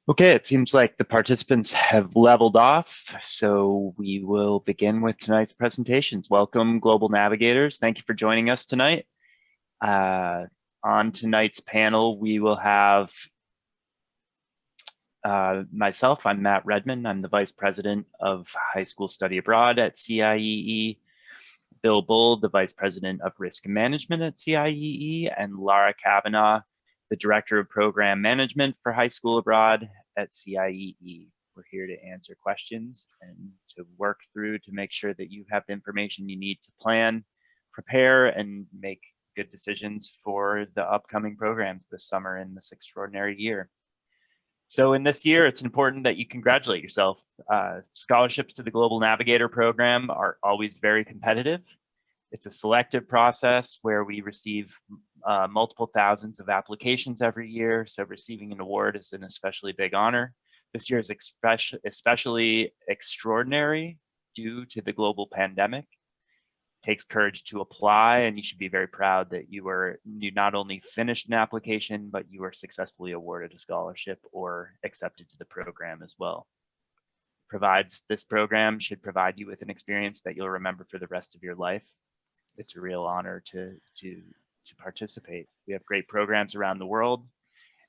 Okay, it seems like the participants have leveled off, so we will begin with tonight's presentations. Welcome, Global Navigators. Thank you for joining us tonight. On tonight's panel, we will have myself. I'm Matt Redmond. I'm the Vice President of High School Study Abroad at CIEE. Bill Bull, the Vice President of Risk Management at CIEE, and Laragh Kavanaugh, the Director of Program Management for High School Abroad at CIEE. We're here to answer questions and to work through to make sure that you have the information you need to plan, prepare, and make good decisions for the upcoming programs this summer in this extraordinary year. So in this year, it's important that you congratulate yourself. Scholarships to the Global Navigator program are always very competitive. It's a selective process where we receive multiple thousands of applications every year, so receiving an award is an especially big honor. This year is especially extraordinary due to the global pandemic. It takes courage to apply, and you should be very proud that you not only finished an application, but you were successfully awarded a scholarship or accepted to the program as well. This program should provide you with an experience that you'll remember for the rest of your life. It's a real honor to participate. We have great programs around the world.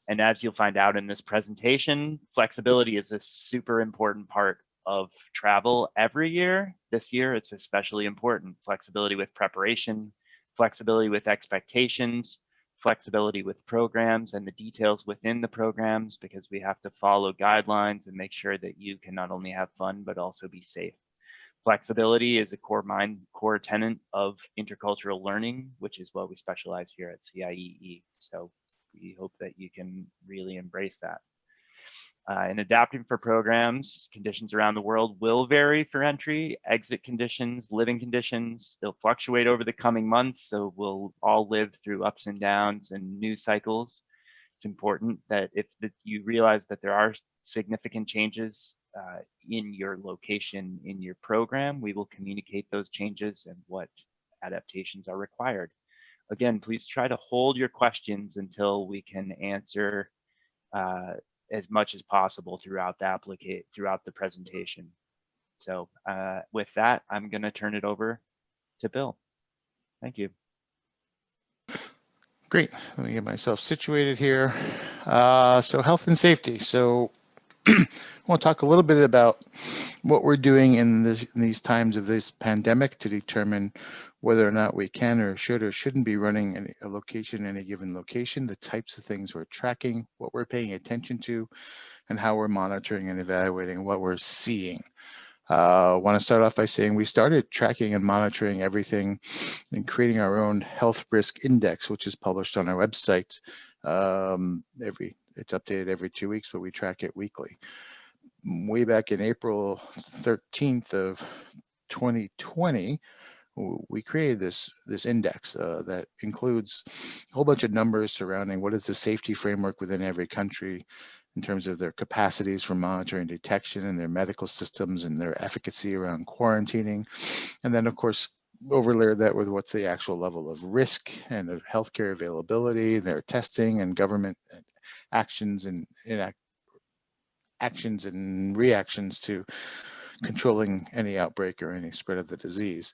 And as you'll find out in this presentation, flexibility is a super important part of travel every year. This year, it's especially important. Flexibility with preparation, flexibility with expectations, flexibility with programs and the details within the programs, because we have to follow guidelines and make sure that you can not only have fun, but also be safe. Flexibility is a core tenet of intercultural learning, which is what we specialize here at CIEE. So we hope that you can really embrace that. In adapting for programs, conditions around the world will vary for entry, exit conditions, living conditions. They'll fluctuate over the coming months, so we'll all live through ups and downs and news cycles. It's important that if you realize that there are significant changes in your location, in your program, we will communicate those changes and what adaptations are required. Again, please try to hold your questions until we can answer as much as possible throughout the presentation. So with that, I'm going to turn it over to Bill. Thank you. Great. Let me get myself situated here. So health and safety. So I want to talk a little bit about what we're doing in these times of this pandemic to determine whether or not we can or should or shouldn't be running a location in a given location, the types of things we're tracking, what we're paying attention to, and how we're monitoring and evaluating what we're seeing. I want to start off by saying we started tracking and monitoring everything and creating our own health risk index, which is published on our website. It's updated every 2 weeks, but we track it weekly. Way back in April 13th of 2020, we created this index that includes a whole bunch of numbers surrounding what is the safety framework within every country in terms of their capacities for monitoring detection and their medical systems and their efficacy around quarantining. And then, of course, overlay that with what's the actual level of risk and of healthcare availability, their testing and government actions and reactions to controlling any outbreak or any spread of the disease.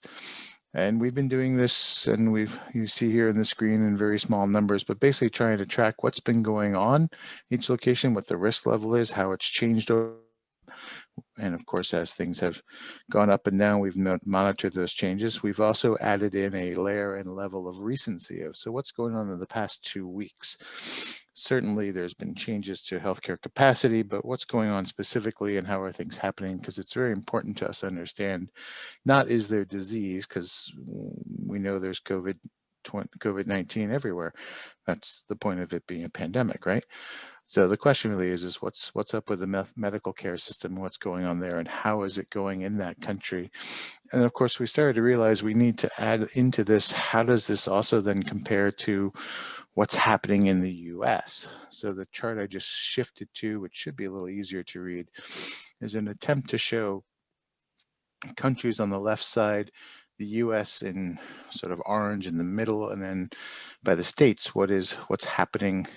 And we've been doing this, and you see here in the screen in very small numbers, but basically trying to track what's been going on each location, what the risk level is, how it's changed over. And of course, as things have gone up and down, we've monitored those changes. We've also added in a layer and level of recency of, so what's going on in the past 2 weeks? Certainly there's been changes to healthcare capacity, but what's going on specifically and how are things happening? Because it's very important to us to understand, not is there disease, because we know there's COVID-19 everywhere. That's the point of it being a pandemic, right? So the question really is what's up with the medical care system, what's going on there, and how is it going in that country? And of course, we started to realize we need to add into this, how does this also then compare to what's happening in the US? So the chart I just shifted to, which should be a little easier to read, is an attempt to show countries on the left side the US in sort of orange in the middle, and then by the states, what's happening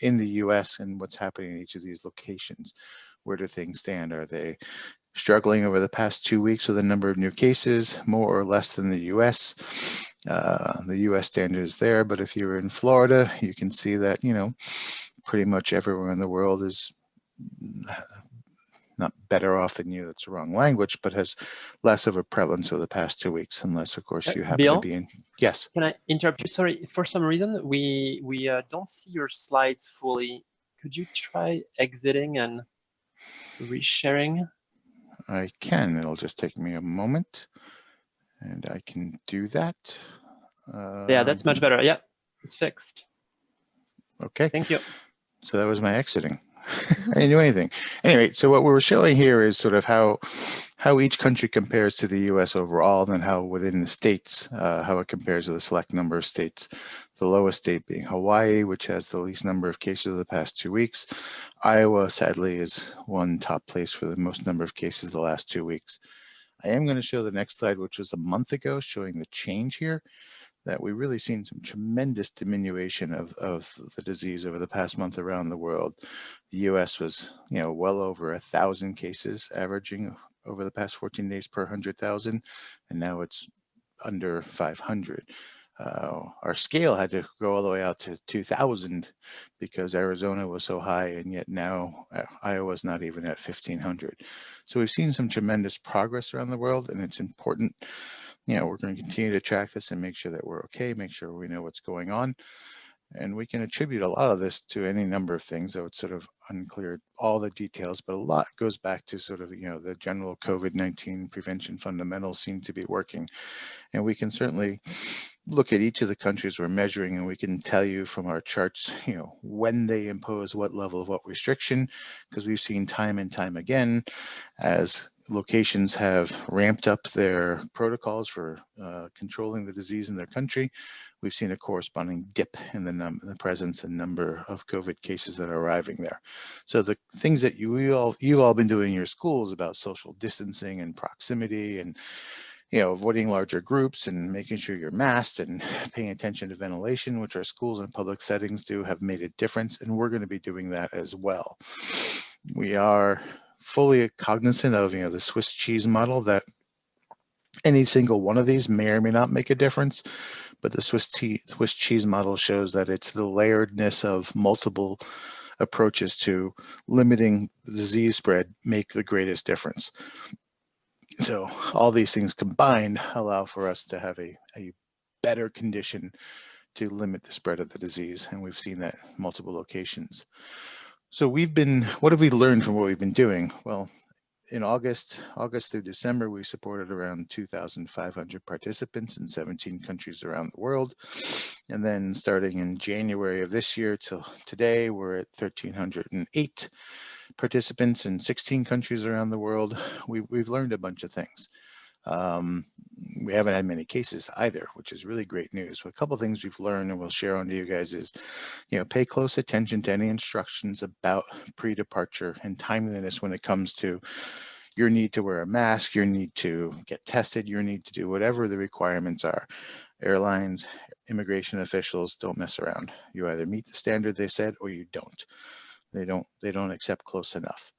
in the US and what's happening in each of these locations. Where do things stand? Are they struggling over the past 2 weeks with a number of new cases, more or less than the US? The US standard is there, but if you're in Florida, you can see that, you know, pretty much everywhere in the world is not better off than you, that's the wrong language, but has less of a prevalence over the past 2 weeks, unless of course you happen Bill, to be in. Yes. can I interrupt you? Sorry, for some reason we don't see your slides fully. Could you try exiting and resharing? I can. It'll just take me a moment, and I can do that. Yeah, that's much better. Yeah, it's fixed. Okay. Thank you. So that was my exiting. I didn't do anything. Anyway, so what we're showing here is sort of how each country compares to the US overall, and how within the states, how it compares to the select number of states. The lowest state being Hawaii, which has the least number of cases of the past 2 weeks. Iowa, sadly, is one top place for the most number of cases the last 2 weeks. I am going to show the next slide, which was a month ago, showing the change here, that we've really seen some tremendous diminution of the disease over the past month around the world. The US was, you know, well over 1,000 cases averaging over the past 14 days per 100,000, and now it's under 500. Our scale had to go all the way out to 2,000 because Arizona was so high, and yet now Iowa's not even at 1,500. So we've seen some tremendous progress around the world, and it's important. You know, we're going to continue to track this and make sure that we're okay, make sure we know what's going on. And we can attribute a lot of this to any number of things, though it's sort of unclear all the details, but a lot goes back to sort of, you know, the general COVID-19 prevention fundamentals seem to be working. And we can certainly look at each of the countries we're measuring, and we can tell you from our charts, you know, when they impose what level of what restriction, because we've seen time and time again as locations have ramped up their protocols for controlling the disease in their country, we've seen a corresponding dip in the presence and number of COVID cases that are arriving there. So the things that you've all been doing in your schools about social distancing and proximity, and, you know, avoiding larger groups and making sure you're masked and paying attention to ventilation, which our schools and public settings do, have made a difference, and we're going to be doing that as well. We are fully cognizant of, you know, the Swiss cheese model, that any single one of these may or may not make a difference, but the Swiss cheese model shows that it's the layeredness of multiple approaches to limiting disease spread make the greatest difference. So all these things combined allow for us to have a better condition to limit the spread of the disease, and we've seen that in multiple locations. So what have we learned from what we've been doing? Well, in August through December, we supported around 2,500 participants in 17 countries around the world. And then starting in January of this year till today, we're at 1,308 participants in 16 countries around the world. We've learned a bunch of things. We haven't had many cases either, which is really great news. But a couple of things we've learned and we'll share on to you guys is, you know, pay close attention to any instructions about pre-departure and timeliness when it comes to your need to wear a mask, your need to get tested, your need to do whatever the requirements are. Airlines, immigration officials, don't mess around. You either meet the standard they said or you don't. They don't accept close enough.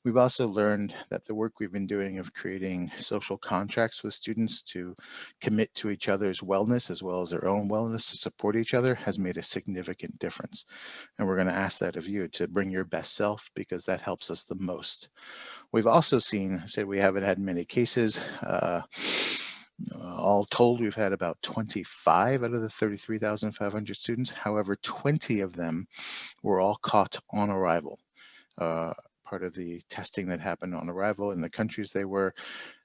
We've also learned that the work we've been doing of creating social contracts with students to commit to each other's wellness as well as their own wellness to support each other has made a significant difference. And we're going to ask that of you, to bring your best self, because that helps us the most. We've also seen, said we haven't had many cases. All told, we've had about 25 out of the 33,500 students. However, 20 of them were all caught on arrival. Part of the testing that happened on arrival in the countries they were,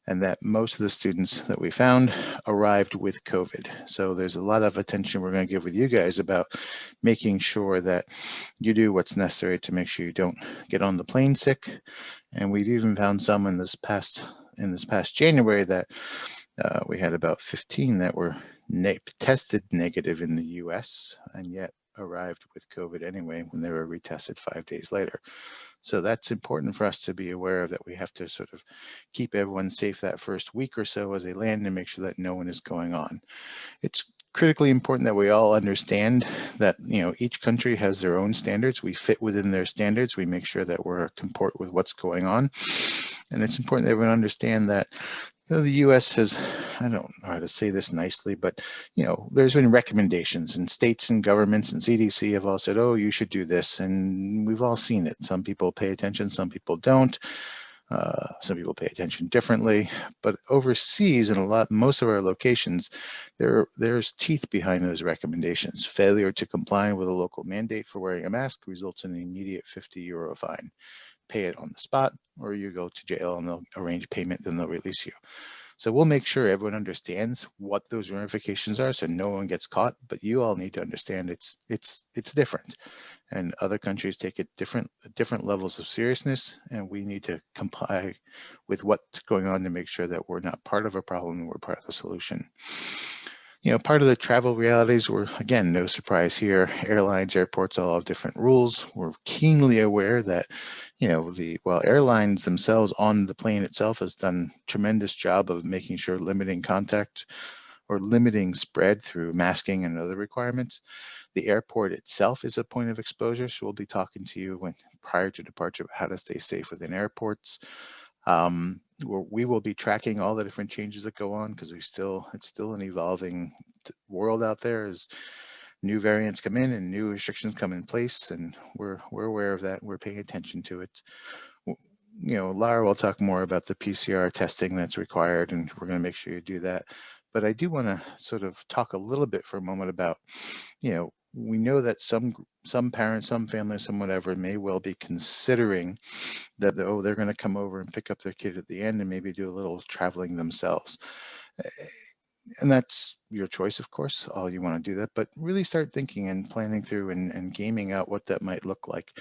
and that most of the students that we found arrived with COVID. So there's a lot of attention we're going to give with you guys about making sure that you do what's necessary to make sure you don't get on the plane sick. And we've even found some in this past January that we had about 15 that were tested negative in the US, and yet arrived with COVID anyway when they were retested 5 days later. So that's important for us to be aware of, that we have to sort of keep everyone safe that first week or so as they land and make sure that no one is going on. It's critically important that we all understand that, you know, each country has their own standards. We fit within their standards. We make sure that we're comport with what's going on. And it's important that everyone understand that, you know, the US has, I don't know how to say this nicely, but, you know, there's been recommendations, and states and governments and CDC have all said, oh, you should do this. And we've all seen it. Some people pay attention, some people don't. Some people pay attention differently, but overseas in most of our locations, there's teeth behind those recommendations. Failure to comply with a local mandate for wearing a mask results in an immediate €50 fine. Pay it on the spot, or you go to jail and they'll arrange payment, then they'll release you. So we'll make sure everyone understands what those ramifications are, so no one gets caught. But you all need to understand it's different, and other countries take it different levels of seriousness, and we need to comply with what's going on to make sure that we're not part of a problem, we're part of the solution. You know, part of the travel realities were, again, no surprise here. Airlines, airports all have different rules. We're keenly aware that, you know, while airlines themselves on the plane itself has done a tremendous job of making sure limiting contact or limiting spread through masking and other requirements, the airport itself is a point of exposure. So we'll be talking to you prior to departure about how to stay safe within airports. We will be tracking all the different changes that go on, because it's still an evolving world out there as new variants come in and new restrictions come in place, and we're aware of that. We're paying attention to it. You know, Lara will talk more about the PCR testing that's required, and we're going to make sure you do that. But I do want to sort of talk a little bit for a moment about, you know, we know that some parents, some families, some whatever may well be considering that, oh, they're going to come over and pick up their kid at the end and maybe do a little traveling themselves. And that's your choice, of course, all you want to do that, but really start thinking and planning through and gaming out what that might look like.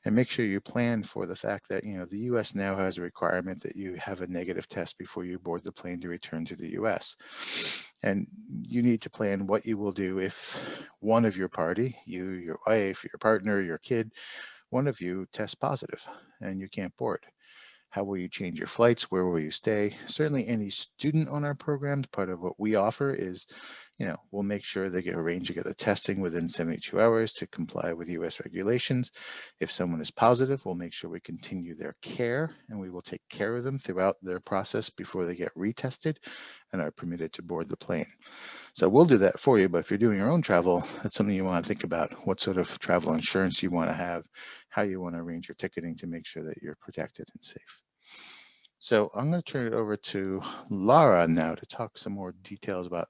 And make sure you plan for the fact that, you know, the US now has a requirement that you have a negative test before you board the plane to return to the US. And you need to plan what you will do if one of your party, you, your wife, your partner, your kid, one of you tests positive and you can't board. How will you change your flights? Where will you stay? Certainly any student on our programs, part of what we offer is, you know, we'll make sure they get arranged to get the testing within 72 hours to comply with US regulations. If someone is positive, we'll make sure we continue their care, and we will take care of them throughout their process before they get retested and are permitted to board the plane. So we'll do that for you, but if you're doing your own travel, that's something you want to think about, what sort of travel insurance you want to have, how you want to arrange your ticketing to make sure that you're protected and safe. So I'm going to turn it over to Lara now to talk some more details about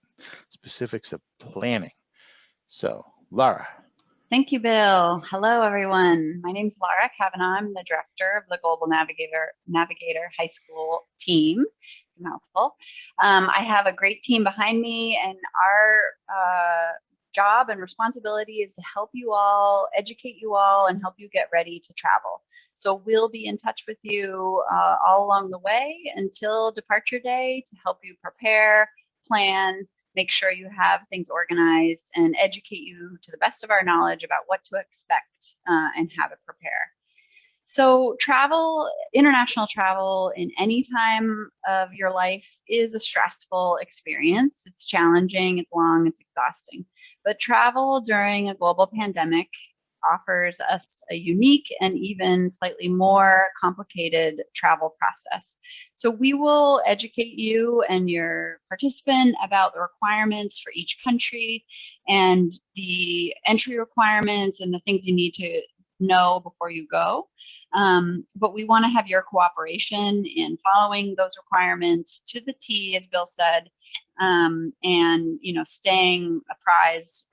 specifics of planning. So Lara. Thank you, Bill. Hello, everyone. My name is Laragh Kavanaugh. I'm the director of the Global Navigator High School team. It's a mouthful. I have a great team behind me, and our job and responsibility is to help you all, educate you all, and help you get ready to travel. So we'll be in touch with you all along the way until departure day to help you prepare, plan, make sure you have things organized, and educate you to the best of our knowledge about what to expect and how to prepare. So travel, international travel in any time of your life is a stressful experience. It's challenging, it's long, it's exhausting. But travel during a global pandemic offers us a unique and even slightly more complicated travel process. So we will educate you and your participant about the requirements for each country and the entry requirements and the things you need to know before you go. But we want to have your cooperation in following those requirements to the T, as Bill said, and staying apprised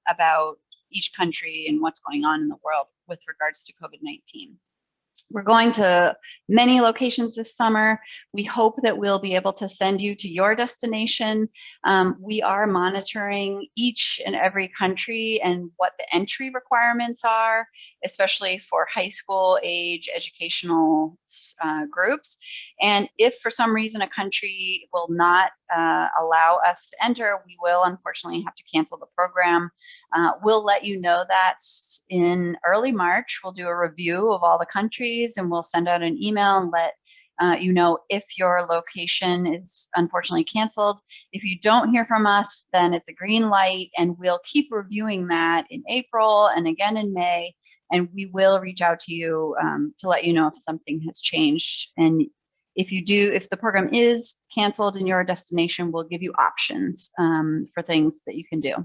about each country and what's going on in the world with regards to COVID-19. We're going to many locations this summer. We hope that we'll be able to send you to your destination. We are monitoring each and every country and what the entry requirements are, especially for high school age educational groups. And if for some reason a country will not allow us to enter, we will unfortunately have to cancel the program. We'll let you know that in early March. We'll do a review of all the countries, and we'll send out an email and let you know if your location is unfortunately canceled. If you don't hear from us, then it's a green light, and we'll keep reviewing that in April and again in May, and we will reach out to you to let you know if something has changed. And if the program is canceled in your destination, we'll give you options for things that you can do.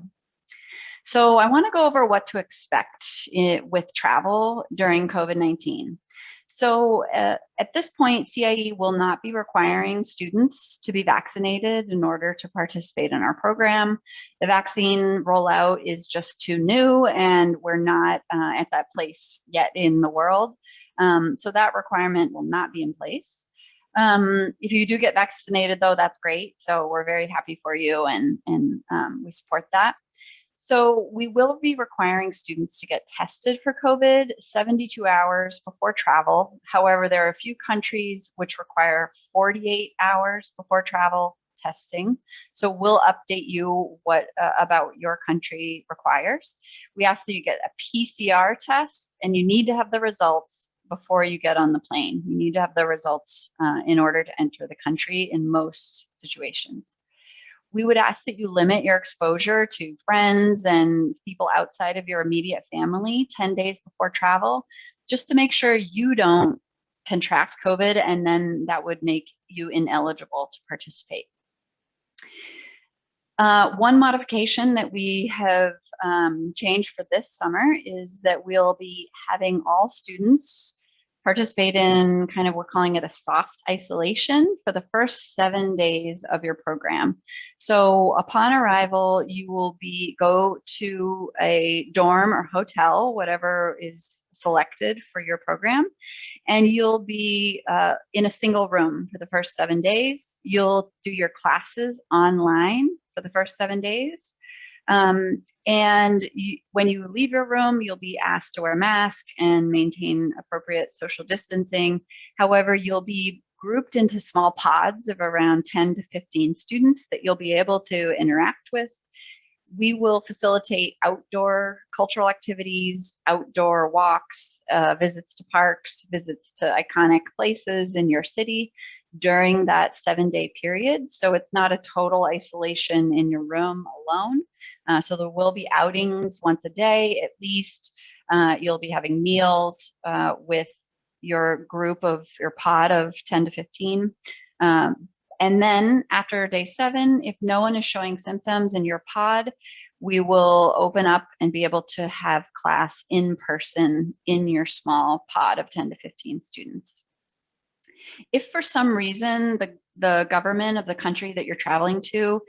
So I want to go over what to expect with travel during COVID-19. So at this point, CIEE will not be requiring students to be vaccinated in order to participate in our program. The vaccine rollout is just too new, and we're not at that place yet in the world. So that requirement will not be in place. If you do get vaccinated, though, that's great. So we're very happy for you, and we support that. So we will be requiring students to get tested for COVID 72 hours before travel. However, there are a few countries which require 48 hours before travel testing. So we'll update you what about your country requires. We ask that you get a PCR test, and you need to have the results before you get on the plane. You need to have the results in order to enter the country in most situations. We would ask that you limit your exposure to friends and people outside of your immediate family 10 days before travel, just to make sure you don't contract COVID, and then that would make you ineligible to participate. One modification that we have changed for this summer is that we'll be having all students participate in kind of, we're calling it a soft isolation for the first 7 days of your program. So upon arrival, you will go to a dorm or hotel, whatever is selected for your program, and you'll be in a single room for the first 7 days. You'll do your classes online for the first 7 days. When you leave your room, you'll be asked to wear a mask and maintain appropriate social distancing. However, you'll be grouped into small pods of around 10 to 15 students that you'll be able to interact with. We will facilitate outdoor cultural activities, outdoor walks, visits to parks, visits to iconic places in your city during that 7-day period. So it's not a total isolation in your room alone. So there will be outings once a day, at least. You'll be having meals with your group of your pod of 10 to 15. And then after day 7, if no one is showing symptoms in your pod, we will open up and be able to have class in person in your small pod of 10 to 15 students. If for some reason the government of the country that you're traveling to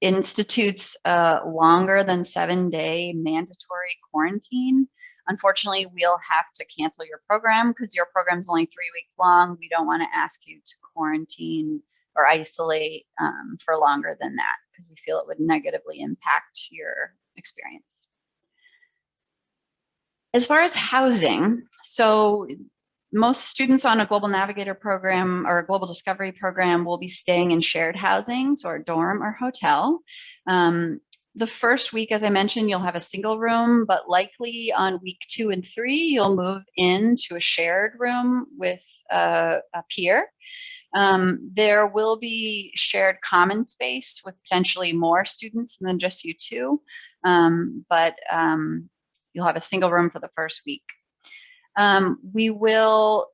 institutes a longer than 7-day mandatory quarantine, unfortunately, we'll have to cancel your program because your program is only 3 weeks long. We don't want to ask you to quarantine or isolate for longer than that because we feel it would negatively impact your experience. As far as housing, so most students on a Global Navigator program or a Global Discovery program will be staying in shared housing, so a dorm or hotel. The first week, as I mentioned, you'll have a single room, but likely on week 2 and 3, you'll move into a shared room with a peer. There will be shared common space with potentially more students than just you two, but you'll have a single room for the first week. We will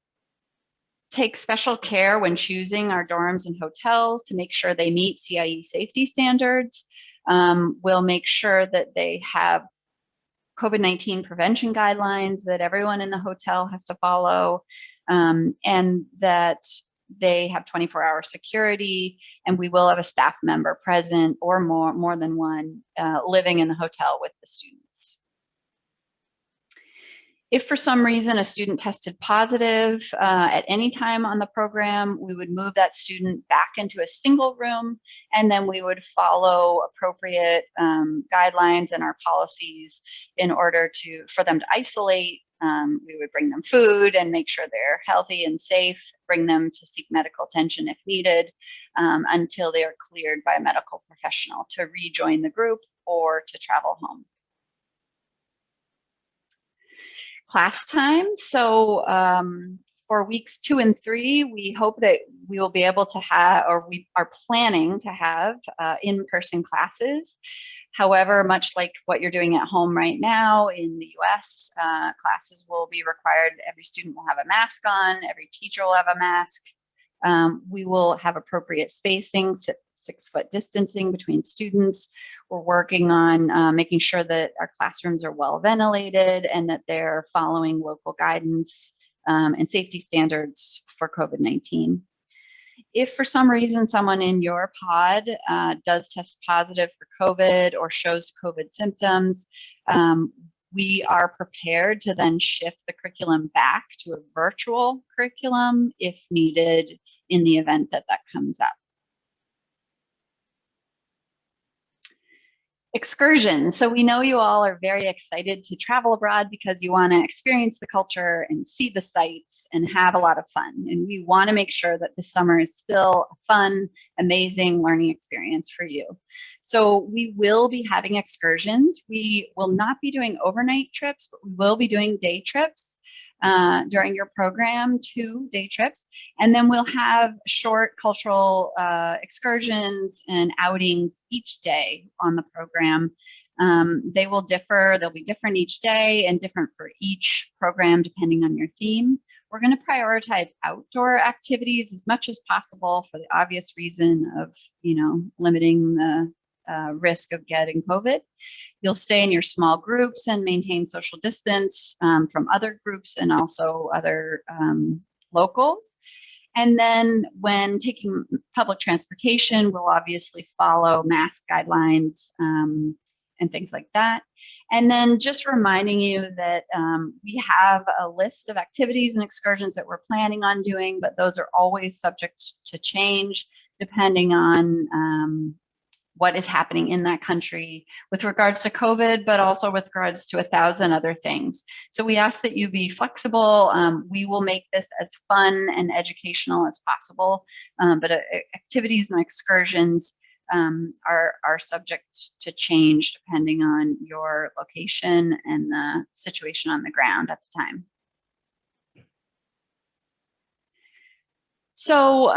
take special care when choosing our dorms and hotels to make sure they meet CIEE safety standards. We'll make sure that they have COVID-19 prevention guidelines that everyone in the hotel has to follow, and that they have 24-hour security, and we will have a staff member present or more than one living in the hotel with the students. If for some reason a student tested positive at any time on the program, we would move that student back into a single room, and then we would follow appropriate guidelines and our policies in order for them to isolate We would bring them food and make sure they're healthy and safe, bring them to seek medical attention if needed, until they are cleared by a medical professional to rejoin the group or to travel home. Class time. So for weeks 2 and 3, we hope that we will be able to have, or we are planning to have, in-person classes. However, much like what you're doing at home right now in the US, classes will be required. Every student will have a mask on, every teacher will have a mask. We will have appropriate spacing, 6-foot distancing between students. We're working on making sure that our classrooms are well ventilated and that they're following local guidance and safety standards for COVID-19. If for some reason someone in your pod does test positive for COVID or shows COVID symptoms, we are prepared to then shift the curriculum back to a virtual curriculum if needed in the event that that comes up. Excursions. So we know you all are very excited to travel abroad because you want to experience the culture and see the sights and have a lot of fun. And we want to make sure that this summer is still a fun, amazing learning experience for you. So we will be having excursions. We will not be doing overnight trips, but we will be doing day trips during your program, 2 day trips. And then we'll have short cultural excursions and outings each day on the program. They will differ, they'll be different each day and different for each program depending on your theme. We're going to prioritize outdoor activities as much as possible for the obvious reason of, limiting the risk of getting COVID. You'll stay in your small groups and maintain social distance from other groups and also other locals. And then when taking public transportation, we'll obviously follow mask guidelines and things like that. And then just reminding you that we have a list of activities and excursions that we're planning on doing, but those are always subject to change depending on what is happening in that country with regards to COVID, but also with regards to 1,000 other things. So we ask that you be flexible. We will make this as fun and educational as possible, but activities and excursions are subject to change depending on your location and the situation on the ground at the time. So,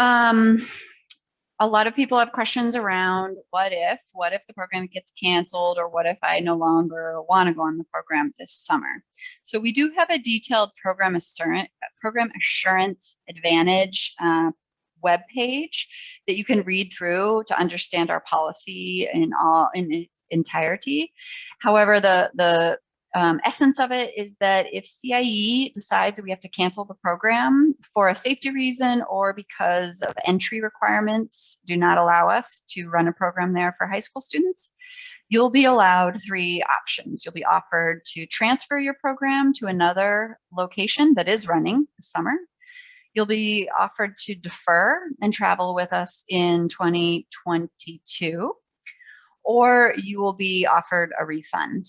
a lot of people have questions around what if the program gets canceled, or what if I no longer want to go on the program this summer. So we do have a detailed program assurance advantage webpage that you can read through to understand our policy in its entirety. However, the essence of it is that if CIEE decides that we have to cancel the program for a safety reason or because of entry requirements do not allow us to run a program there for high school students, you'll be allowed 3 options. You'll be offered to transfer your program to another location that is running this summer. You'll be offered to defer and travel with us in 2022, or you will be offered a refund.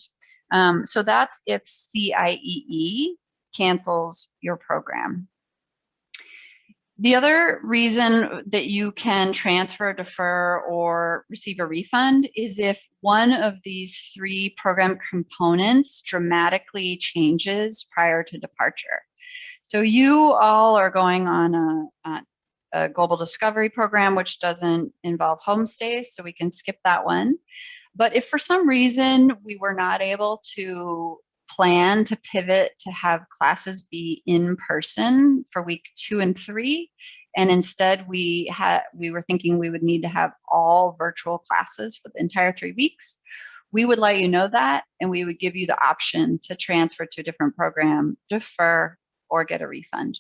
So that's if CIEE cancels your program. The other reason that you can transfer, defer, or receive a refund is if one of these 3 program components dramatically changes prior to departure. So you all are going on a global discovery program, which doesn't involve homestays, so we can skip that one. But if for some reason we were not able to plan to pivot to have classes be in person for week 2 and 3, and instead we were thinking we would need to have all virtual classes for the entire 3 weeks, we would let you know that, and we would give you the option to transfer to a different program, defer, or get a refund.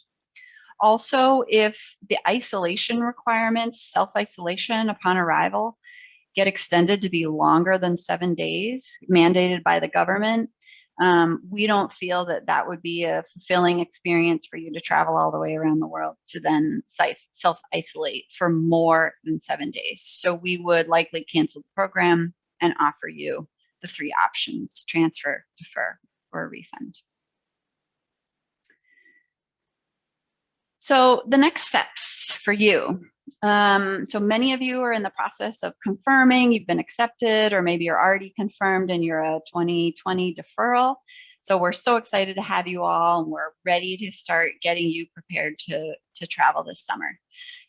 Also, if the isolation requirements, self-isolation upon arrival, get extended to be longer than 7 days, mandated by the government, we don't feel that that would be a fulfilling experience for you to travel all the way around the world to then self-isolate for more than 7 days. So we would likely cancel the program and offer you the 3 options: transfer, defer, or a refund. So the next steps for you. So many of you are in the process of confirming you've been accepted, or maybe you're already confirmed and you're a 2020 deferral. So we're so excited to have you all, and we're ready to start getting you prepared to travel this summer.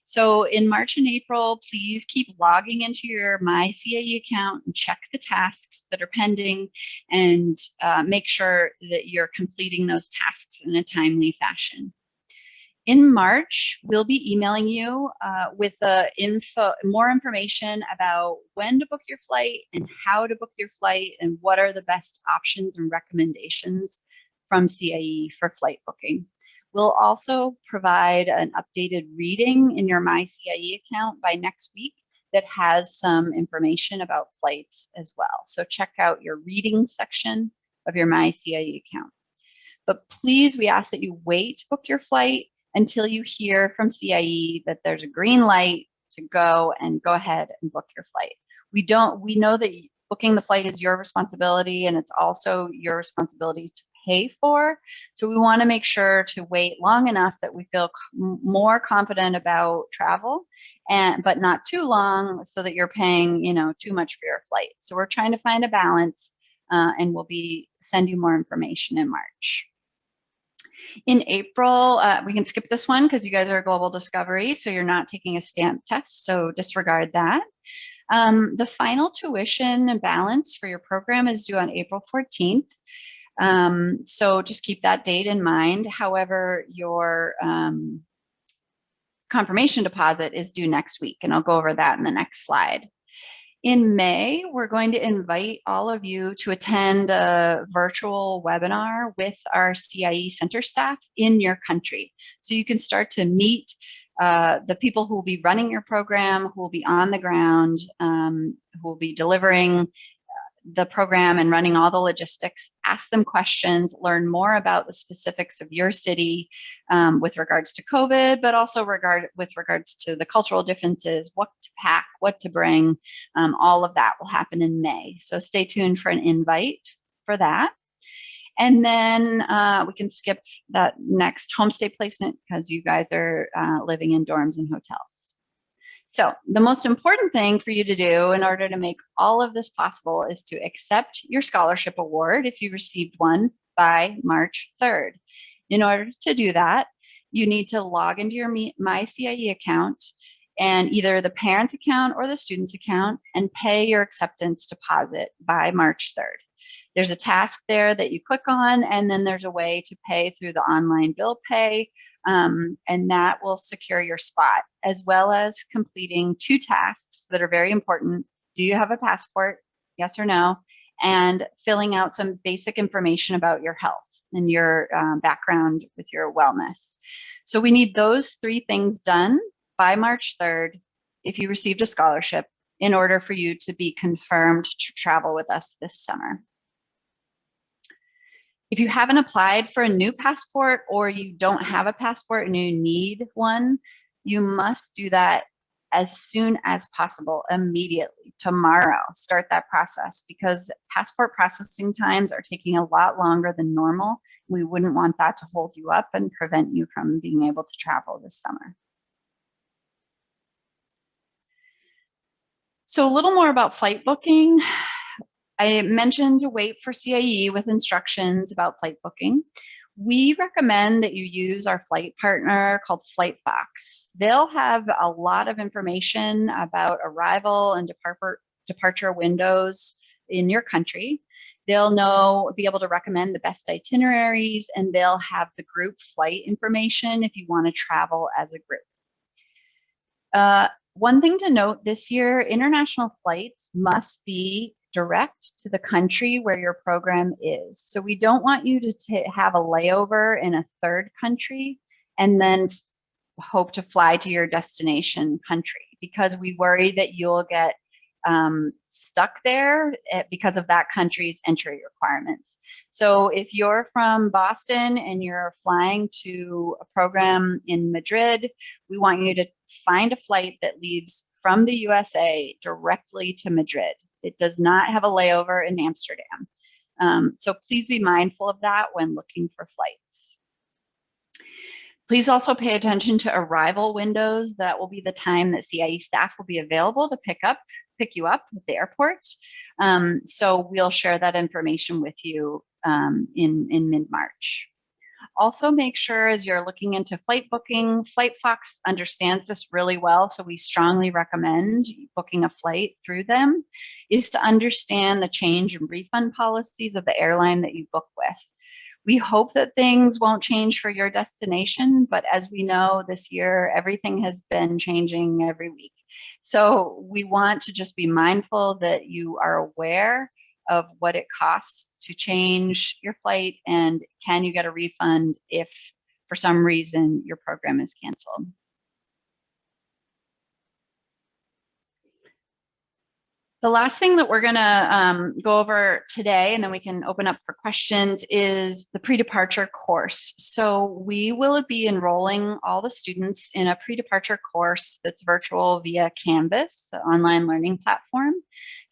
So in March and April, please keep logging into your My CIEE account and check the tasks that are pending, and make sure that you're completing those tasks in a timely fashion. In March, we'll be emailing you with more information about when to book your flight and how to book your flight, and what are the best options and recommendations from CIEE for flight booking. We'll also provide an updated reading in your My CIEE account by next week that has some information about flights as well. So check out your reading section of your My CIEE account. But please, we ask that you wait to book your flight until you hear from CIEE that there's a green light to go ahead and book your flight. We know that booking the flight is your responsibility, and it's also your responsibility to pay for. So we want to make sure to wait long enough that we feel more confident about travel, but not too long so that you're paying, too much for your flight. So we're trying to find a balance, and we'll send you more information in March. In April, we can skip this one because you guys are Global Discovery, so you're not taking a stamp test, so disregard that. The final tuition and balance for your program is due on April 14th. So just keep that date in mind. However, your confirmation deposit is due next week, and I'll go over that in the next slide. In May, we're going to invite all of you to attend a virtual webinar with our CIEE center staff in your country. So you can start to meet the people who will be running your program, who will be on the ground, who will be delivering the program and running all the logistics. Ask them questions, learn more about the specifics of your city with regards to COVID, but also with regards to the cultural differences, what to pack, what to bring. All of that will happen in May. So stay tuned for an invite for that. And then we can skip that next homestay placement because you guys are living in dorms and hotels. So the most important thing for you to do in order to make all of this possible is to accept your scholarship award if you received one by March 3rd. In order to do that, you need to log into your My CIEE account, and either the parent account or the student's account, and pay your acceptance deposit by March 3rd. There's a task there that you click on, and then there's a way to pay through the online bill pay, and that will secure your spot, as well as completing 2 tasks that are very important. Do you have a passport? Yes or no? And filling out some basic information about your health and your background with your wellness. So we need those 3 things done by March 3rd if you received a scholarship in order for you to be confirmed to travel with us this summer. If you haven't applied for a new passport, or you don't have a passport and you need one, you must do that as soon as possible, immediately, tomorrow. Start that process, because passport processing times are taking a lot longer than normal. We wouldn't want that to hold you up and prevent you from being able to travel this summer. So a little more about flight booking. I mentioned to wait for CIEE with instructions about flight booking. We recommend that you use our flight partner called FlightFox. They'll have a lot of information about arrival and departure windows in your country. They'll be able to recommend the best itineraries, and they'll have the group flight information if you want to travel as a group. One thing to note this year, international flights must be direct to the country where your program is. So we don't want you to have a layover in a third country and then hope to fly to your destination country, because we worry that you'll get stuck there because of that country's entry requirements. So if you're from Boston and you're flying to a program in Madrid, we want you to find a flight that leaves from the USA directly to Madrid. It does not have a layover in Amsterdam. So please be mindful of that when looking for flights. Please also pay attention to arrival windows. That will be the time that CIE staff will be available to pick you up at the airport. So we'll share that information with you in mid-March. Also make sure as you're looking into flight booking, FlightFox understands this really well, so we strongly recommend booking a flight through them, is to understand the change and refund policies of the airline that you book with. We hope that things won't change for your destination, but as we know this year, everything has been changing every week. So we want to just be mindful that you are aware of what it costs to change your flight, and can you get a refund if for some reason your program is canceled. The last thing that we're gonna go over today, and then we can open up for questions, is the pre-departure course. So we will be enrolling all the students in a pre-departure course that's virtual via Canvas, the online learning platform.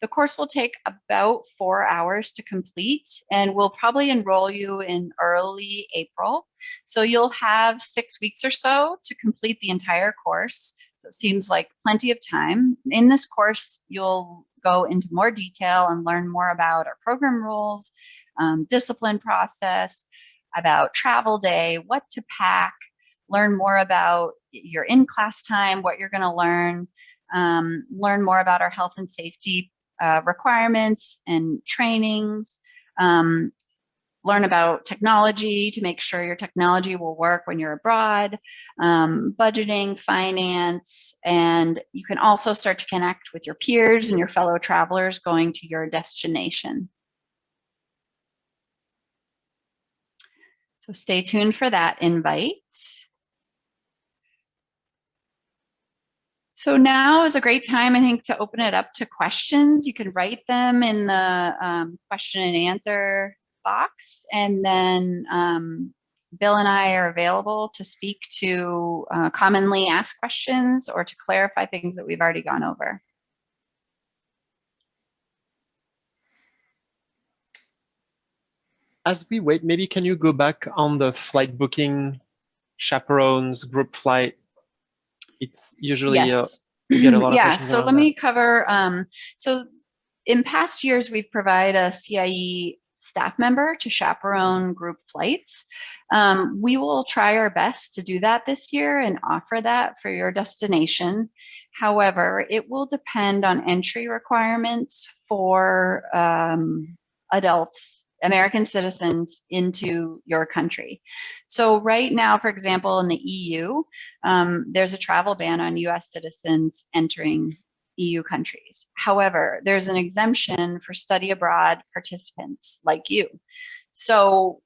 The course will take about 4 hours to complete, and we'll probably enroll you in early April. So you'll have 6 weeks or so to complete the entire course. So it seems like plenty of time. In this course, you'll go into more detail and learn more about our program rules, discipline process, about travel day, what to pack, learn more about your in-class time, what you're going to learn more about our health and safety requirements and trainings, learn about technology to make sure your technology will work when you're abroad, budgeting, finance, and you can also start to connect with your peers and your fellow travelers going to your destination. So stay tuned for that invite. So now is a great time, I think, to open it up to questions. You can write them in the question and answer box, and then Bill and I are available to speak to commonly asked questions or to clarify things that we've already gone over. As we wait, maybe can you go back on the flight booking, chaperones, group flight? It's usually yes. You get a lot of yeah, questions so around let that. me cover, so in past years, we've provided a CIE staff member to chaperone group flights. We will try our best to do that this year and offer that for your destination. However, it will depend on entry requirements for adults, American citizens, into your country. So right now, for example, in the EU, there's a travel ban on US citizens entering EU countries. However, there's an exemption for study abroad participants like you. So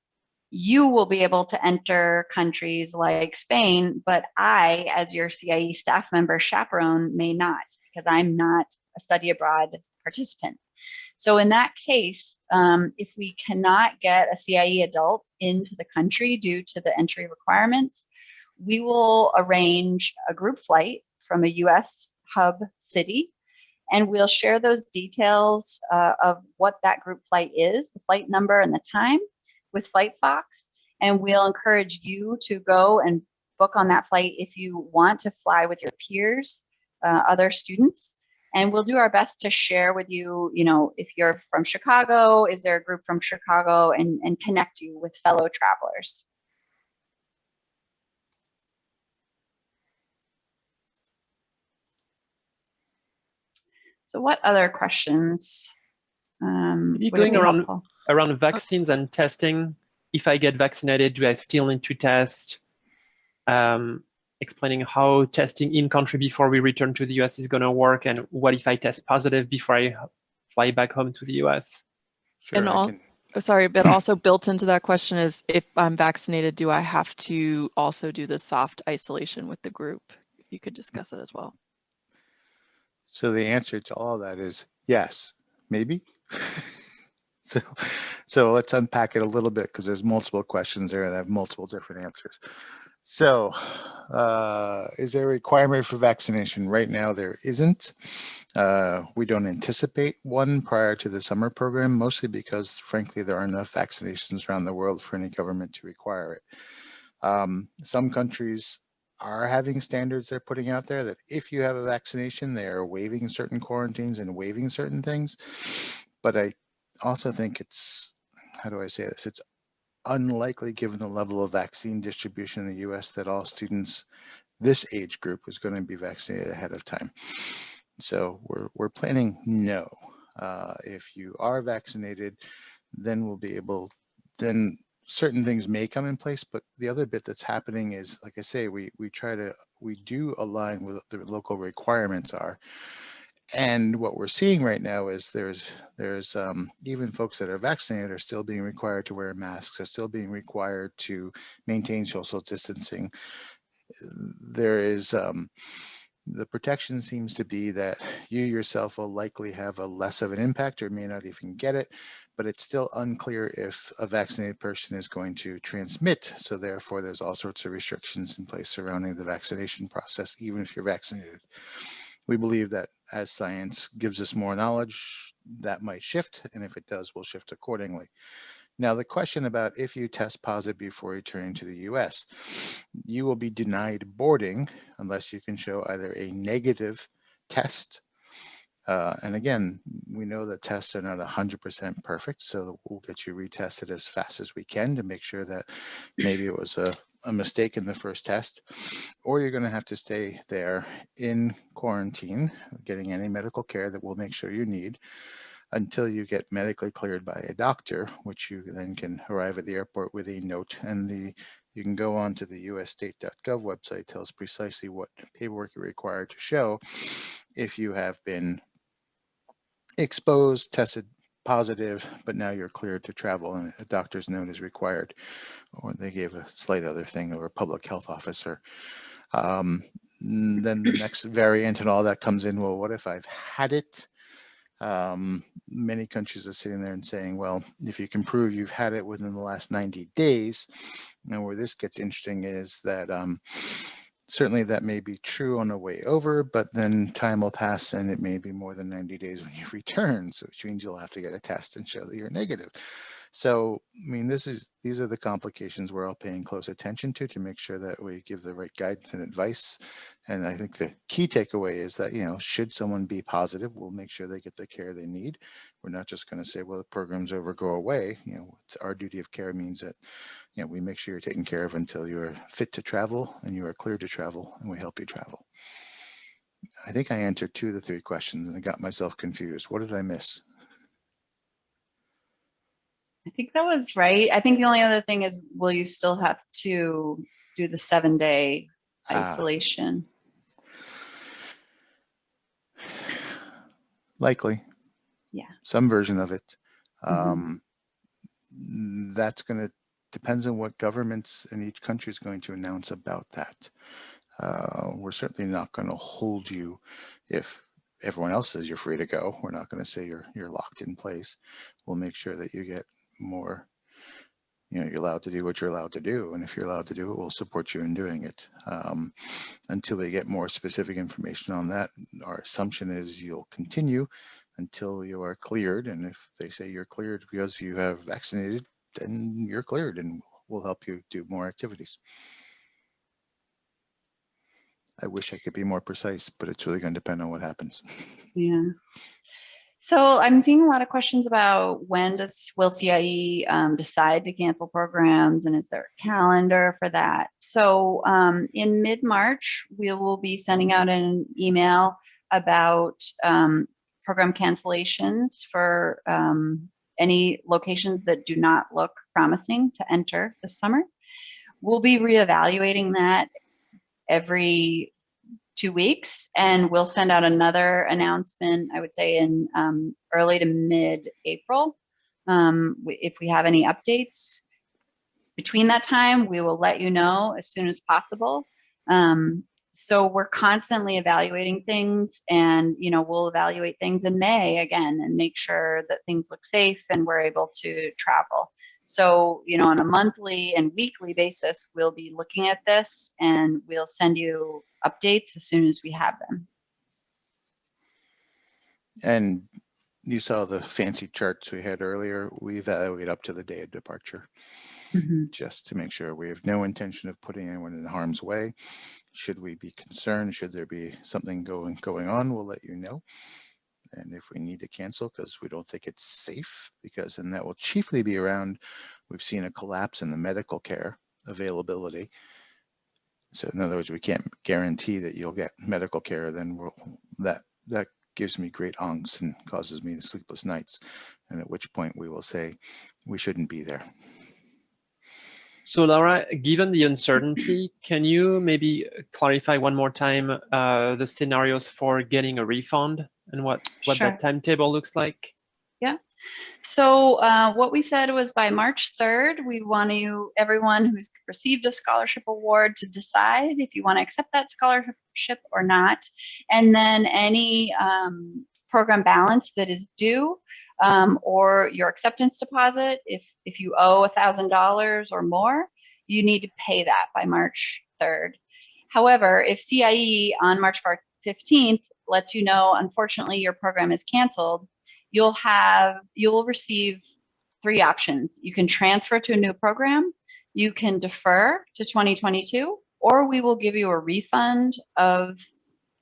you will be able to enter countries like Spain, but I, as your CIE staff member chaperone, may not, because I'm not a study abroad participant. So in that case, if we cannot get a CIE adult into the country due to the entry requirements, we will arrange a group flight from a US hub city, and we'll share those details of what that group flight is, the flight number and the time, with FlightFox, and we'll encourage you to go and book on that flight if you want to fly with your peers, other students. And we'll do our best to share with you, if you're from Chicago, is there a group from Chicago, and connect you with fellow travelers. So what other questions would be going helpful? around vaccines and testing? If I get vaccinated, do I still need to test? Explaining how testing in country before we return to the US is going to work, and what if I test positive before I fly back home to the US? Sure, and sorry, but also built into that question is, if I'm vaccinated, do I have to also do the soft isolation with the group? If you could discuss it as well. So the answer to all that is yes, maybe. So let's unpack it a little bit, because there's multiple questions there that have multiple different answers. So is there a requirement for vaccination? Right now, there isn't. We don't anticipate one prior to the summer program, mostly because, frankly, there aren't enough vaccinations around the world for any government to require it. Some countries are having standards they're putting out there that if you have a vaccination, they are waiving certain quarantines and waiving certain things. But I also think it's, how do I say this? It's unlikely, given the level of vaccine distribution in the US, that all students this age group is going to be vaccinated ahead of time. So we're planning no. If you are vaccinated, then we'll be able, then certain things may come in place. But the other bit that's happening is, like I say, we do align with what the local requirements are. And what we're seeing right now is there's even folks that are vaccinated are still being required to wear masks, are still being required to maintain social distancing. There is the protection seems to be that you yourself will likely have a less of an impact or may not even get it, but it's still unclear if a vaccinated person is going to transmit. So therefore, there's all sorts of restrictions in place surrounding the vaccination process, even if you're vaccinated. We believe that as science gives us more knowledge, that might shift, and if it does, we'll shift accordingly. Now, the question about if you test positive before returning to the US, you will be denied boarding unless you can show either a negative test. And again, we know that tests are not 100% perfect, so we'll get you retested as fast as we can to make sure that maybe it was a mistake in the first test, or you're going to have to stay there in quarantine, getting any medical care that we'll make sure you need, until you get medically cleared by a doctor, which you then can arrive at the airport with a note, and you can go on to the usstate.gov website, tells precisely what paperwork you're required to show if you have been exposed, tested positive, but now you're cleared to travel and a doctor's note is required. Or they gave a slight other thing of a public health officer. Then the next variant and all that comes in, well, what if I've had it? Many countries are sitting there and saying, well, if you can prove you've had it within the last 90 days, now where this gets interesting is that certainly that may be true on the way over, but then time will pass and it may be more than 90 days when you return, so which means you'll have to get a test and show that you're negative. So, I mean, these are the complications we're all paying close attention to make sure that we give the right guidance and advice. And I think the key takeaway is that, you know, should someone be positive, we'll make sure they get the care they need. We're not just going to say, well, the program's over, go away. You know, it's our duty of care means that, you know, we make sure you're taken care of until you are fit to travel and you are cleared to travel, and we help you travel. I think I answered 2 of the 3 questions and I got myself confused. What did I miss? I think that was right. I think the only other thing is, will you still have to do the 7-day isolation? Likely. Yeah. Some version of it. That's going to depends on what governments in each country is going to announce about that. We're certainly not going to hold you if everyone else says you're free to go. We're not going to say you're locked in place. We'll make sure that you get more, you know, you're allowed to do what you're allowed to do. And if you're allowed to do it, we'll support you in doing it. Until we get more specific information on that, our assumption is you'll continue until you are cleared. And if they say you're cleared because you have vaccinated, then you're cleared and we'll help you do more activities. I wish I could be more precise, but it's really going to depend on what happens. Yeah. So I'm seeing a lot of questions about when will CIEE decide to cancel programs, and is there a calendar for that? So in mid-March, we will be sending out an email about program cancellations for any locations that do not look promising to enter this summer. We'll be reevaluating that every 2 weeks, and we'll send out another announcement, I would say in early to mid-April. If we have any updates between that time, we will let you know as soon as possible. So we're constantly evaluating things, and you know, we'll evaluate things in May again and make sure that things look safe and we're able to travel. So, you know, on a monthly and weekly basis, we'll be looking at this and we'll send you updates as soon as we have them. And you saw the fancy charts we had earlier. We evaluate up to the day of departure. just to make sure we have no intention of putting anyone in harm's way. Should we be concerned, should there be something going on, we'll let you know. And if we need to cancel because we don't think it's safe, because then that will chiefly be around, we've seen a collapse in the medical care availability. So in other words, we can't guarantee that you'll get medical care, then that gives me great angst and causes me sleepless nights. And at which point we will say, we shouldn't be there. So Laura, given the uncertainty, can you maybe clarify one more time the scenarios for getting a refund and what Sure. that timetable looks like? Yeah. So what we said was by March 3rd, we want everyone who's received a scholarship award to decide if you want to accept that scholarship or not. And then any program balance that is due or your acceptance deposit, if you owe $1,000 or more, you need to pay that by March 3rd. However, if CIEE on March 15th lets you know, unfortunately, your program is canceled, you'll receive 3 options. You can transfer to a new program, you can defer to 2022, or we will give you a refund of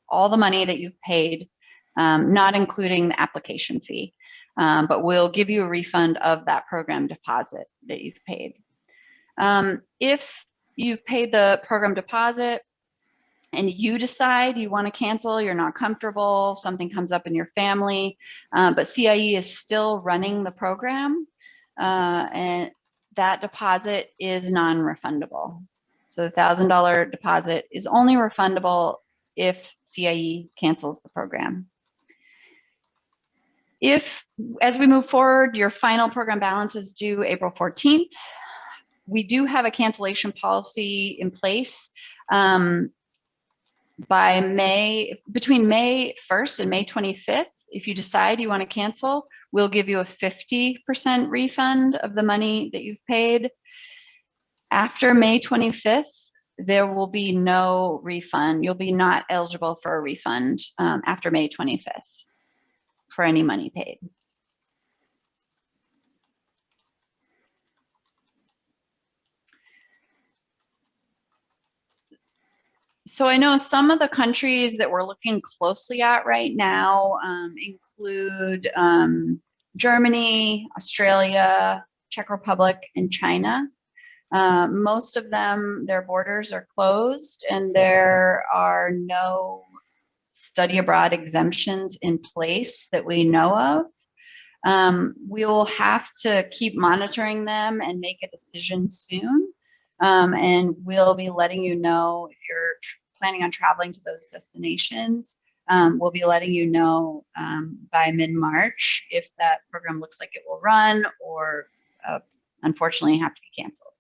all the money that you've paid, not including the application fee, but we'll give you a refund of that program deposit that you've paid. If you've paid the program deposit, and you decide you want to cancel, you're not comfortable, something comes up in your family, but CIEE is still running the program, and that deposit is non-refundable. So the $1,000 deposit is only refundable if CIEE cancels the program. If, as we move forward, your final program balance is due April 14th, we do have a cancellation policy in place. Between May 1st and May 25th, if you decide you want to cancel, we'll give you a 50% refund of the money that you've paid. After May 25th, there will be no refund. You'll be not eligible for a refund after May 25th for any money paid. So I know some of the countries that we're looking closely at right now include Germany, Australia, Czech Republic, and China. Most of them, their borders are closed and there are no study abroad exemptions in place that we know of. We will have to keep monitoring them and make a decision soon. And we'll be letting you know if you're planning on traveling to those destinations. We'll be letting you know by mid-March if that program looks like it will run or unfortunately have to be canceled.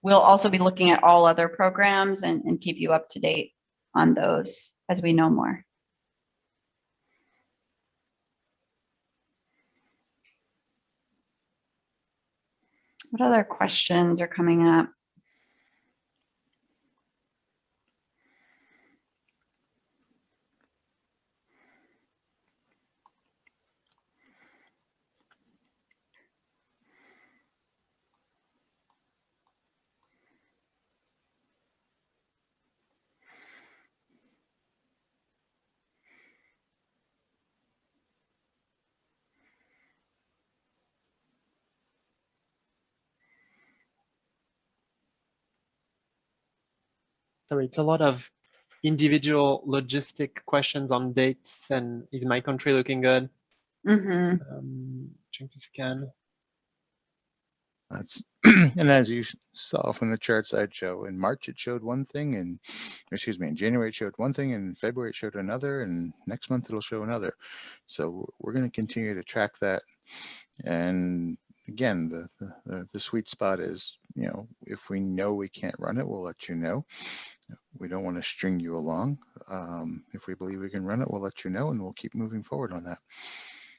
We'll also be looking at all other programs and keep you up to date on those as we know more. What other questions are coming up? Sorry, it's a lot of individual logistic questions on dates and is my country looking good? Trying to scan. That's and as you saw from the charts I'd show, in March it showed one thing, and in January it showed one thing, and in February it showed another, and next month it'll show another. So we're going to continue to track that. And again, the sweet spot is, you know, if we know we can't run it, we'll let you know. We don't want to string you along. If we believe we can run it, we'll let you know, and we'll keep moving forward on that.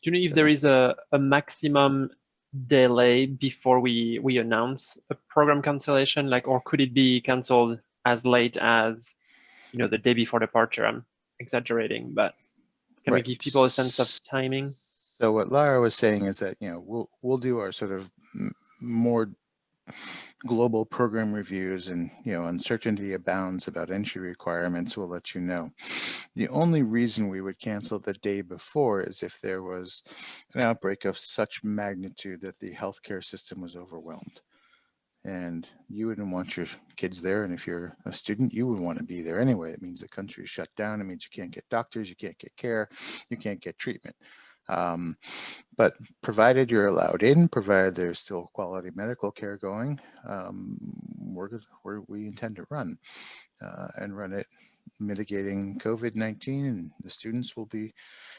Do you know if there is a maximum delay before we announce a program cancellation, like, or could it be canceled as late as, you know, the day before departure? I'm exaggerating, but can we give people a sense of timing? So what Lara was saying is that, you know, we'll do our sort of more global program reviews and, uncertainty abounds about entry requirements, we'll let you know. The only reason we would cancel the day before is if there was an outbreak of such magnitude that the healthcare system was overwhelmed. And you wouldn't want your kids there. And if you're a student, you would want to be there anyway. It means the country is shut down. It means you can't get doctors, you can't get care, you can't get treatment. But provided you're allowed in, provided there's still quality medical care going, we intend to run and run it mitigating COVID-19, and the students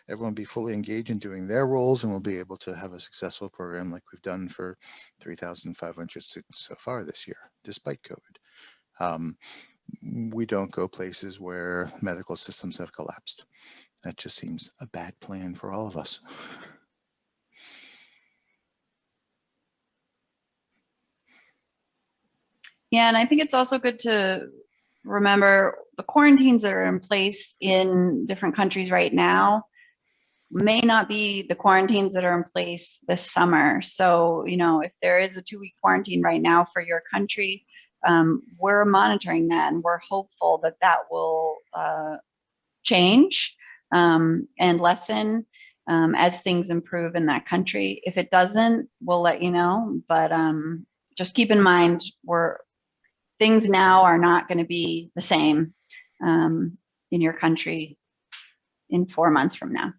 everyone will be fully engaged in doing their roles, and we'll be able to have a successful program like we've done for 3,500 students so far this year, despite COVID. We don't go places where medical systems have collapsed. That just seems a bad plan for all of us. Yeah, and I think it's also good to remember the quarantines that are in place in different countries right now may not be the quarantines that are in place this summer. So, if there is a 2-week quarantine right now for your country, we're monitoring that, and we're hopeful that that will change and lessen as things improve in that country. If it doesn't, we'll let you know. But just keep in mind, things now are not going to be the same in your country in 4 months from now.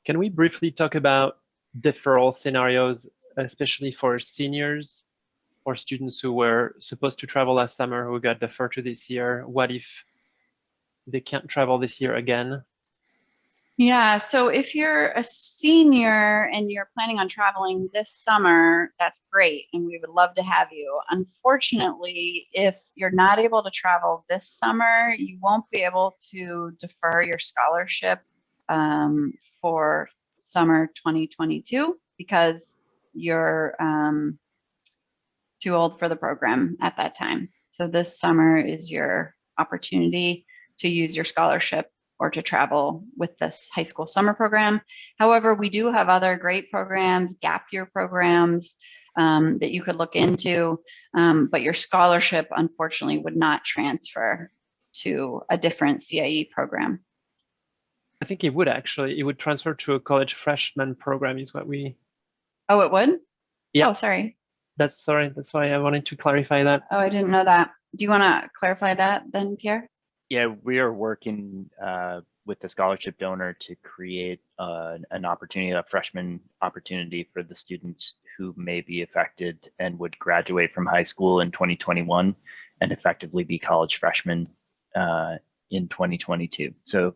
Can we briefly talk about deferral scenarios, especially for seniors or students who were supposed to travel last summer who got deferred to this year? What if they can't travel this year again? Yeah, so if you're a senior and you're planning on traveling this summer, that's great, and we would love to have you. Unfortunately, if you're not able to travel this summer, you won't be able to defer your scholarship for summer 2022 because you're too old for the program at that time. So this summer is your opportunity to use your scholarship or to travel with this high school summer program. However, we do have other great programs, gap year programs that you could look into, but your scholarship, unfortunately, would not transfer to a different CIEE program. I think it would actually. It would transfer to a college freshman program is what we... Oh, it would? Yeah. Oh, sorry. That's why I wanted to clarify that. Oh, I didn't know that. Do you want to clarify that then, Pierre? Yeah, we are working with the scholarship donor to create an opportunity, a freshman opportunity for the students who may be affected and would graduate from high school in 2021 and effectively be college freshmen in 2022. So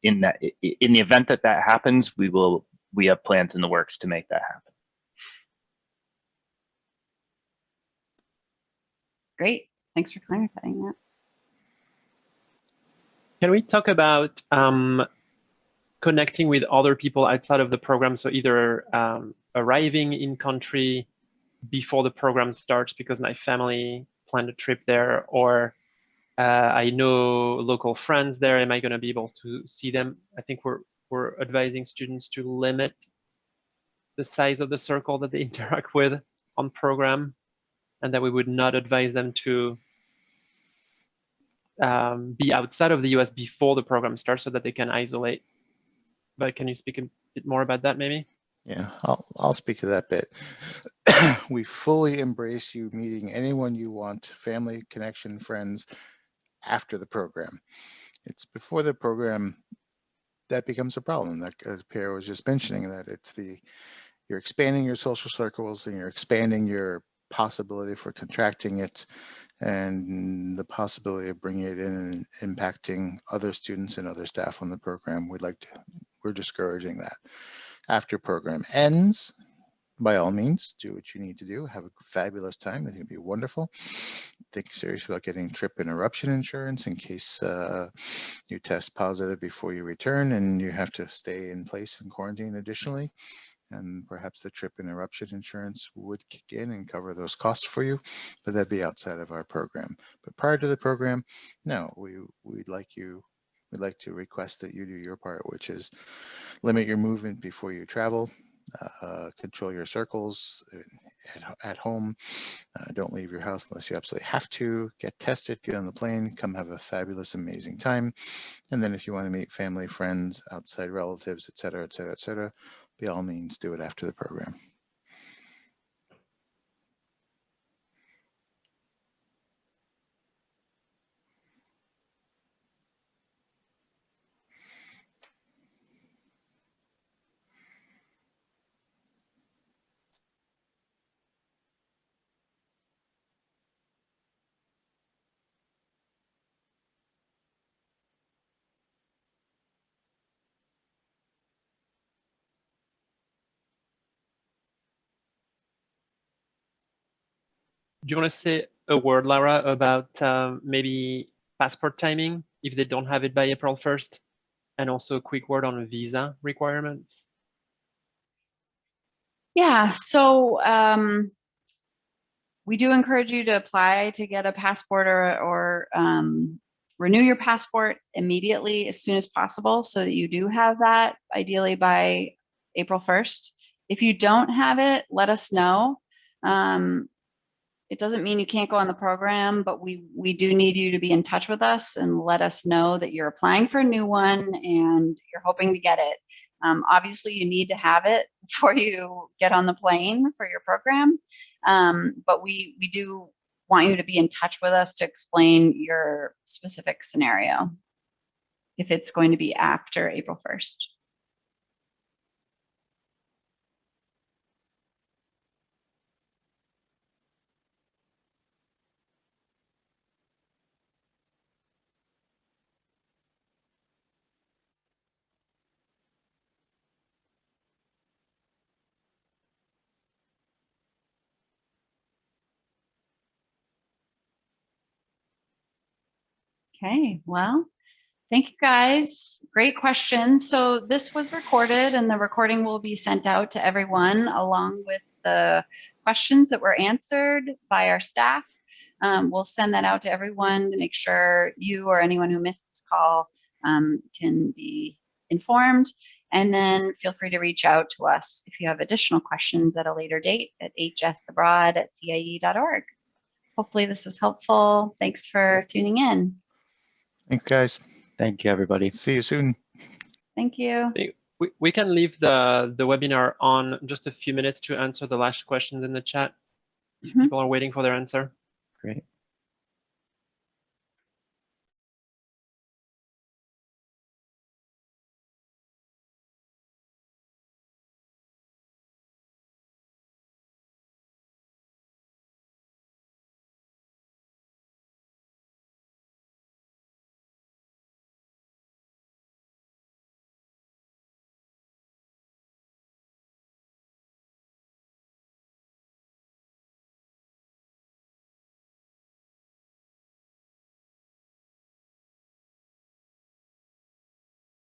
in the event that happens, we have plans in the works to make that happen. Great. Thanks for clarifying that. Can we talk about connecting with other people outside of the program? So either arriving in country before the program starts because my family planned a trip there, or I know local friends there. Am I going to be able to see them? I think we're advising students to limit the size of the circle that they interact with on program, and that we would not advise them to be outside of the US before the program starts so that they can isolate. But can you speak a bit more about that maybe? Yeah, I'll speak to that bit. We fully embrace you meeting anyone you want, family, connection, friends, after the program. It's before the program that becomes a problem. That, as Pierre was just mentioning, that you're expanding your social circles and you're expanding your possibility for contracting it and the possibility of bringing it in and impacting other students and other staff on the program. We're discouraging that. After program ends, by all means, do what you need to do. Have a fabulous time. It's going to be wonderful. Think seriously about getting trip interruption insurance in case you test positive before you return and you have to stay in place in quarantine additionally. And perhaps the trip interruption insurance would kick in and cover those costs for you, but that'd be outside of our program. But prior to the program, no, we'd like to request that you do your part, which is limit your movement before you travel. Control your circles at home. Don't leave your house unless you absolutely have to. Get tested, get on the plane, come have a fabulous, amazing time. And then if you want to meet family, friends, outside relatives, et cetera, et cetera, et cetera, by all means, do it after the program. Do you want to say a word, Lara, about maybe passport timing if they don't have it by April 1st? And also a quick word on visa requirements. Yeah, so we do encourage you to apply to get a passport or renew your passport immediately as soon as possible so that you do have that ideally by April 1st. If you don't have it, let us know. It doesn't mean you can't go on the program, but we do need you to be in touch with us and let us know that you're applying for a new one and you're hoping to get it. Obviously, you need to have it before you get on the plane for your program, but we do want you to be in touch with us to explain your specific scenario if it's going to be after April 1st. Okay, well, thank you guys. Great questions. So this was recorded and the recording will be sent out to everyone along with the questions that were answered by our staff. We'll send that out to everyone to make sure you or anyone who missed this call can be informed. And then feel free to reach out to us if you have additional questions at a later date at hsabroad@ciee.org. Hopefully this was helpful. Thanks for tuning in. Thanks, guys. Thank you, everybody. See you soon. Thank you. We can leave the webinar on just a few minutes to answer the last questions in the chat if people are waiting for their answer. Great.